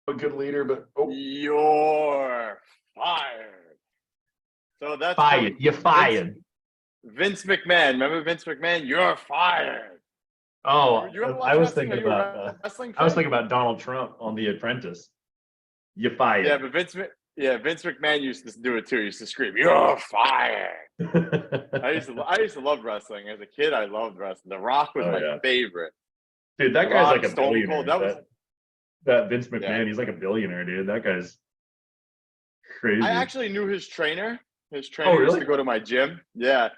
a good leader, but You're fired. So that's fired. You're fired. Vince McMahon. Remember Vince McMahon? You're fired. Oh, You ever watch I was wrestling? thinking Are you a about wrestling I was fan? thinking about Donald Trump on The Apprentice. You're fired. Yeah, but Vince McMahon used to do it too. He used to scream, "You're fired." I used to love wrestling as a kid. I loved wrestling. The Rock was my favorite. Dude, that The guy's Rock, like a Stone billionaire. Cold. That Vince McMahon, he's like a billionaire, dude. That guy's crazy. I actually knew his trainer. His trainer really? used to go to my gym. Yeah.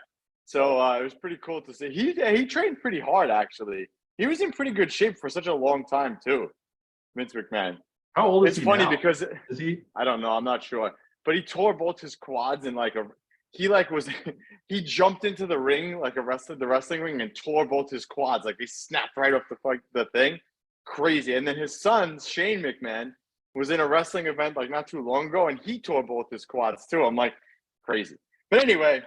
So it was pretty cool to see. He trained pretty hard, actually. He was in pretty good shape for such a long time, too, Vince McMahon. How old is it's he funny now? Because is he? I don't know. I'm not sure. But he tore both his quads in he jumped into the ring like the wrestling ring and tore both his quads. Like he snapped right off the thing. Crazy. And then his son, Shane McMahon, was in a wrestling event like not too long ago and he tore both his quads too. I'm like, crazy. But anyway,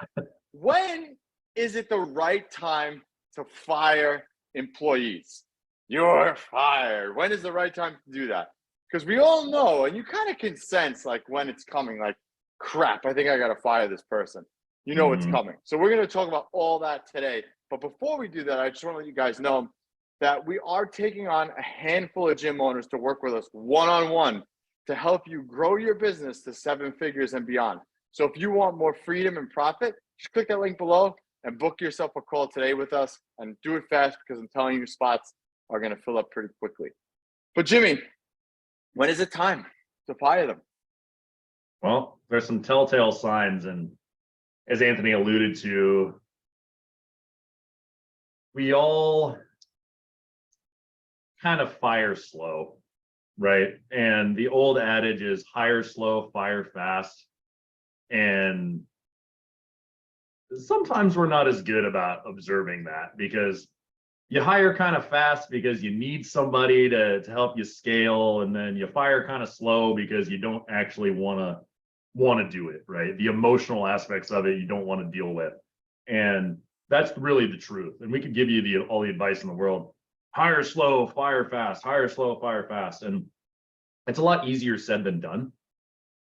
when is it the right time to fire employees? You're fired. When is the right time to do that? Because we all know, and you kind of can sense like when it's coming, like, crap, I think I got to fire this person. You know it's coming. So we're going to talk about all that today. But before we do that, I just want to let you guys know that we are taking on a handful of gym owners to work with us one-on-one to help you grow your business to 7 figures and beyond. So if you want more freedom and profit, just click that link below and book yourself a call today with us and do it fast because I'm telling you spots are going to fill up pretty quickly. But Jimmy, when is it time to fire them? Well, there's some telltale signs, and as Anthony alluded to, we all kind of fire slow, right? And the old adage is hire slow, fire fast. And sometimes we're not as good about observing that because you hire kind of fast because you need somebody to help you scale, and then you fire kind of slow because you don't actually want to do it, right? The emotional aspects of it you don't want to deal with. And that's really the truth. And we could give you all the advice in the world. Hire slow, fire fast, hire slow, fire fast. And it's a lot easier said than done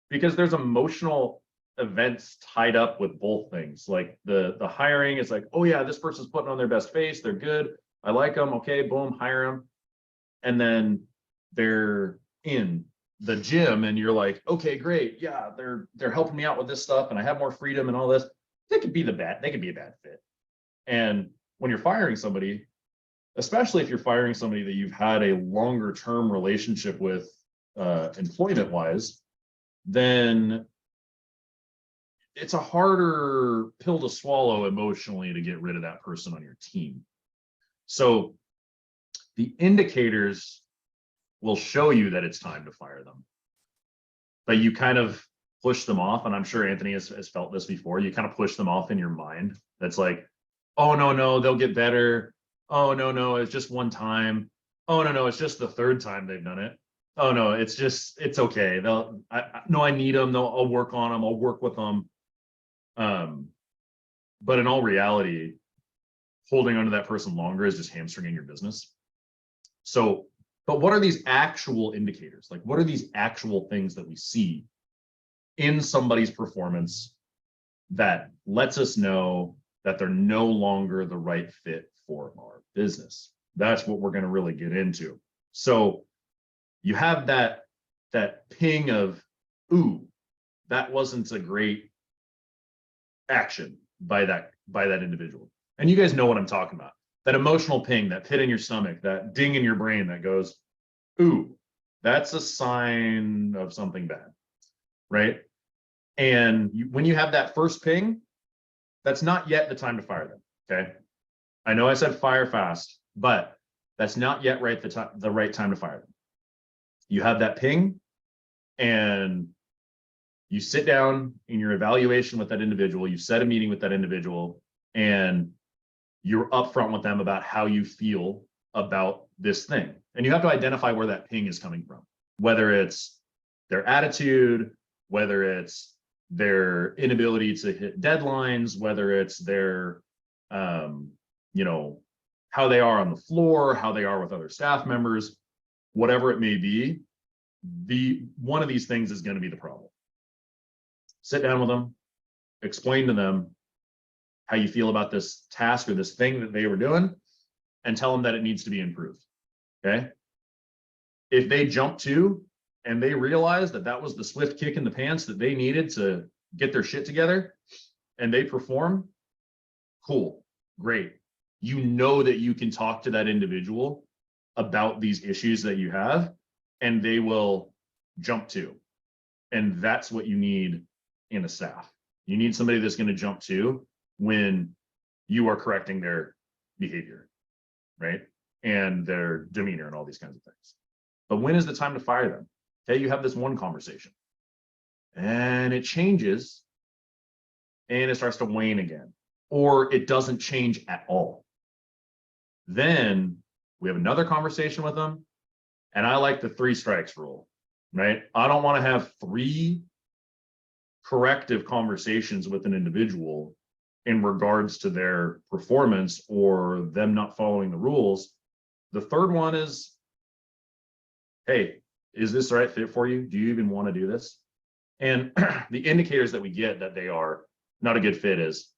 because there's emotional events tied up with both things. Like the hiring is like, oh yeah, this person's putting on their best face, they're good, I like them, okay, boom, hire them. And then they're in the gym and you're like, okay, great, yeah, they're helping me out with this stuff and I have more freedom and all this. They could be a bad fit. And when you're firing somebody, especially if you're firing somebody that you've had a longer term relationship with employment wise, then it's a harder pill to swallow emotionally to get rid of that person on your team. So the indicators will show you that it's time to fire them, but you kind of push them off. And I'm sure Anthony has felt this before. You kind of push them off in your mind. That's like, oh, no, they'll get better. Oh, no, it's just one time. Oh, no, it's just the third time they've done it. Oh, no, it's okay. I need them. I'll work on them. I'll work with them. But in all reality, holding onto that person longer is just hamstringing your business. So, but what are these actual indicators? Like, what are these actual things that we see in somebody's performance that lets us know that they're no longer the right fit for our business? That's what we're going to really get into. So you have that ping of, ooh, that wasn't a great action by that individual. And you guys know what I'm talking about. That emotional ping, that pit in your stomach, that ding in your brain that goes, ooh, that's a sign of something bad, right? And when you have that first ping, that's not yet the time to fire them, okay? I know I said fire fast, but that's not yet the right time to fire them. You have that ping and you sit down in your evaluation with that individual, you set a meeting with that individual, and you're upfront with them about how you feel about this thing. And you have to identify where that ping is coming from, whether it's their attitude, whether it's their inability to hit deadlines, whether it's their, how they are on the floor, how they are with other staff members, whatever it may be. one of these things is going to be the problem. Sit down with them, explain to them how you feel about this task or this thing that they were doing, and tell them that it needs to be improved. Okay. If they jump to and they realize that that was the swift kick in the pants that they needed to get their shit together and they perform, cool, great. You know that you can talk to that individual about these issues that you have, and they will jump to. And that's what you need in a staff. You need somebody that's going to jump to when you are correcting their behavior, right? And their demeanor and all these kinds of things. But when is the time to fire them? Okay, you have this one conversation and it changes and it starts to wane again, or it doesn't change at all. Then we have another conversation with them. And I like the 3 strikes rule, right? I don't want to have 3 corrective conversations with an individual in regards to their performance or them not following the rules. The third one is, hey, is this the right fit for you? Do you even want to do this? And the indicators that we get that they are not a good fit is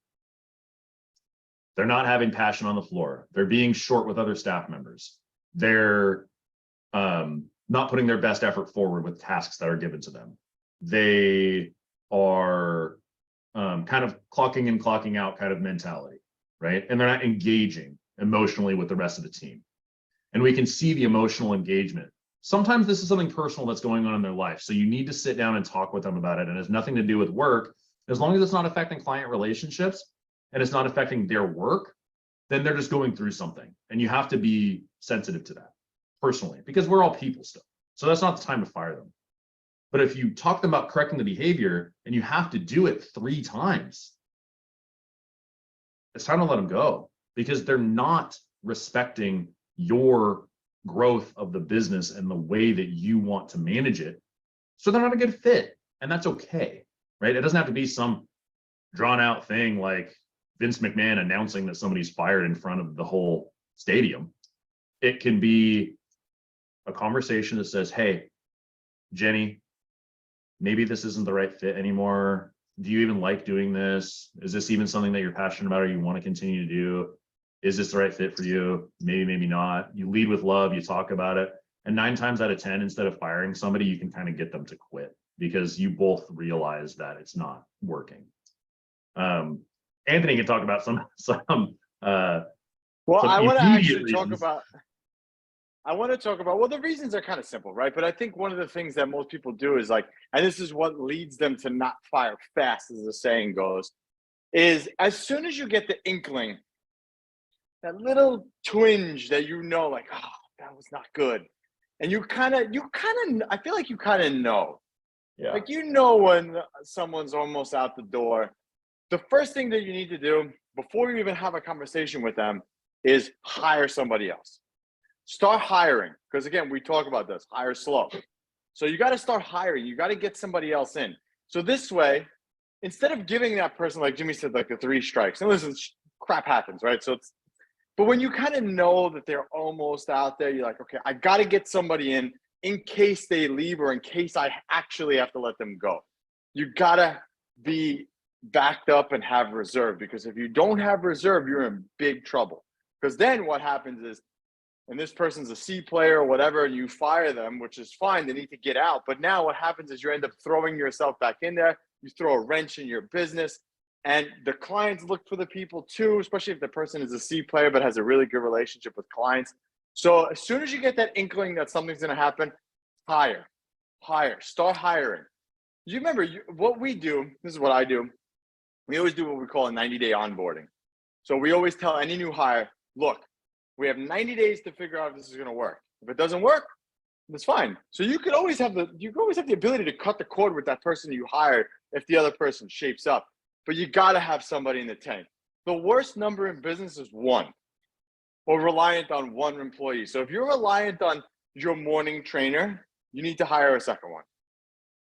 they're not having passion on the floor. They're being short with other staff members. They're not putting their best effort forward with tasks that are given to them. They are kind of clocking in, clocking out kind of mentality, right? And they're not engaging emotionally with the rest of the team. And we can see the emotional engagement. Sometimes this is something personal that's going on in their life. So you need to sit down and talk with them about it. And it has nothing to do with work. As long as it's not affecting client relationships and it's not affecting their work, then they're just going through something. And you have to be sensitive to that personally, because we're all people still. So that's not the time to fire them. But if you talk to them about correcting the behavior and you have to do it 3 times, it's time to let them go, because they're not respecting your growth of the business and the way that you want to manage it. So they're not a good fit, and that's okay, right? It doesn't have to be some drawn out thing like Vince McMahon announcing that somebody's fired in front of the whole stadium. It can be a conversation that says, hey, Jenny, maybe this isn't the right fit anymore. Do you even like doing this? Is this even something that you're passionate about or you want to continue to do? Is this the right fit for you? Maybe, maybe not. You lead with love, you talk about it. And 9 times out of 10, instead of firing somebody, you can kind of get them to quit because you both realize that it's not working. Anthony can talk about some Well, some I want to actually reasons. talk about, well, the reasons are kind of simple, right? But I think one of the things that most people do is like, and this is what leads them to not fire fast, as the saying goes, is as soon as you get the inkling, that little twinge that like, oh, that was not good. And you kind of, I feel like you kind of know. Yeah. Like, when someone's almost out the door, the first thing that you need to do before you even have a conversation with them is hire somebody else. Start hiring, because again, we talk about this, hire slow. So you got to start hiring. You got to get somebody else in. So this way, instead of giving that person, like Jimmy said, like the 3 strikes, and listen, crap happens, right? But when you kind of know that they're almost out there, you're like, okay, I got to get somebody in case they leave or in case I actually have to let them go. You got to be backed up and have reserve, because if you don't have reserve, you're in big trouble. Because then what happens is, and this person's a C player or whatever, and you fire them, which is fine, they need to get out. But now what happens is you end up throwing yourself back in there. You throw a wrench in your business. And the clients look for the people too, especially if the person is a C player but has a really good relationship with clients. So as soon as you get that inkling that something's going to happen, hire, start hiring. You remember what we do, this is what I do. We always do what we call a 90-day onboarding. So we always tell any new hire, look, we have 90 days to figure out if this is going to work. If it doesn't work, that's fine. So you could always have the ability to cut the cord with that person you hired if the other person shapes up. But you got to have somebody in the tank. The worst number in business is 1, or reliant on 1 employee. So if you're reliant on your morning trainer, you need to hire a second one.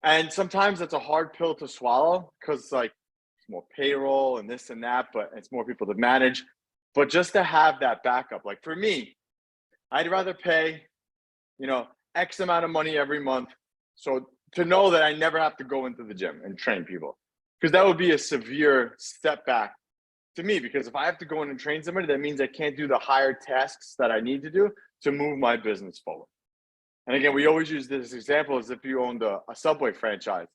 And sometimes that's a hard pill to swallow, because like it's more payroll and this and that, but it's more people to manage. But just to have that backup, like for me, I'd rather pay, X amount of money every month. So to know that I never have to go into the gym and train people, because that would be a severe step back to me. Because if I have to go in and train somebody, that means I can't do the higher tasks that I need to do to move my business forward. And again, we always use this example as if you owned a Subway franchise.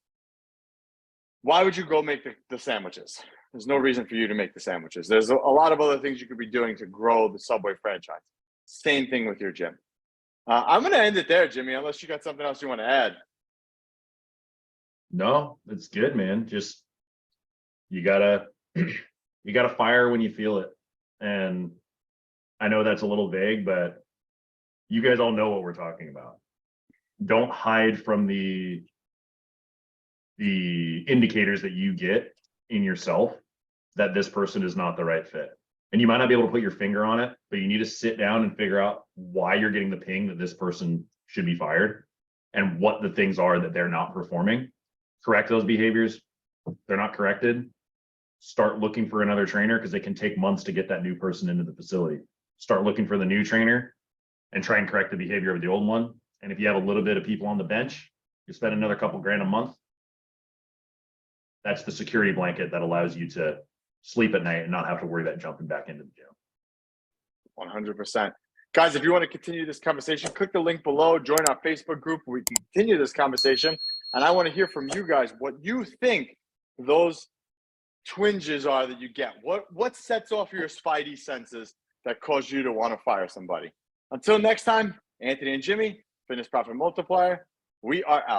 Why would you go make the sandwiches? There's no reason for you to make the sandwiches. There's a lot of other things you could be doing to grow the Subway franchise. Same thing with your gym. I'm going to end it there, Jimmy, unless you got something else you want to add. No, it's good, man. Just you gotta fire when you feel it. And I know that's a little vague, but you guys all know what we're talking about. Don't hide from the indicators that you get in yourself that this person is not the right fit. And you might not be able to put your finger on it, but you need to sit down and figure out why you're getting the ping that this person should be fired and what the things are that they're not performing. Correct those behaviors. They're not corrected. Start looking for another trainer, because it can take months to get that new person into the facility. Start looking for the new trainer and try and correct the behavior of the old one. And if you have a little bit of people on the bench, you spend another couple grand a month. That's the security blanket that allows you to sleep at night and not have to worry about jumping back into the gym. 100%. Guys, if you want to continue this conversation, click the link below, join our Facebook group where we can continue this conversation. And I want to hear from you guys what you think those twinges are that you get. What sets off your spidey senses that cause you to want to fire somebody? Until next time, Anthony and Jimmy, Fitness Profit Multiplier, we are out.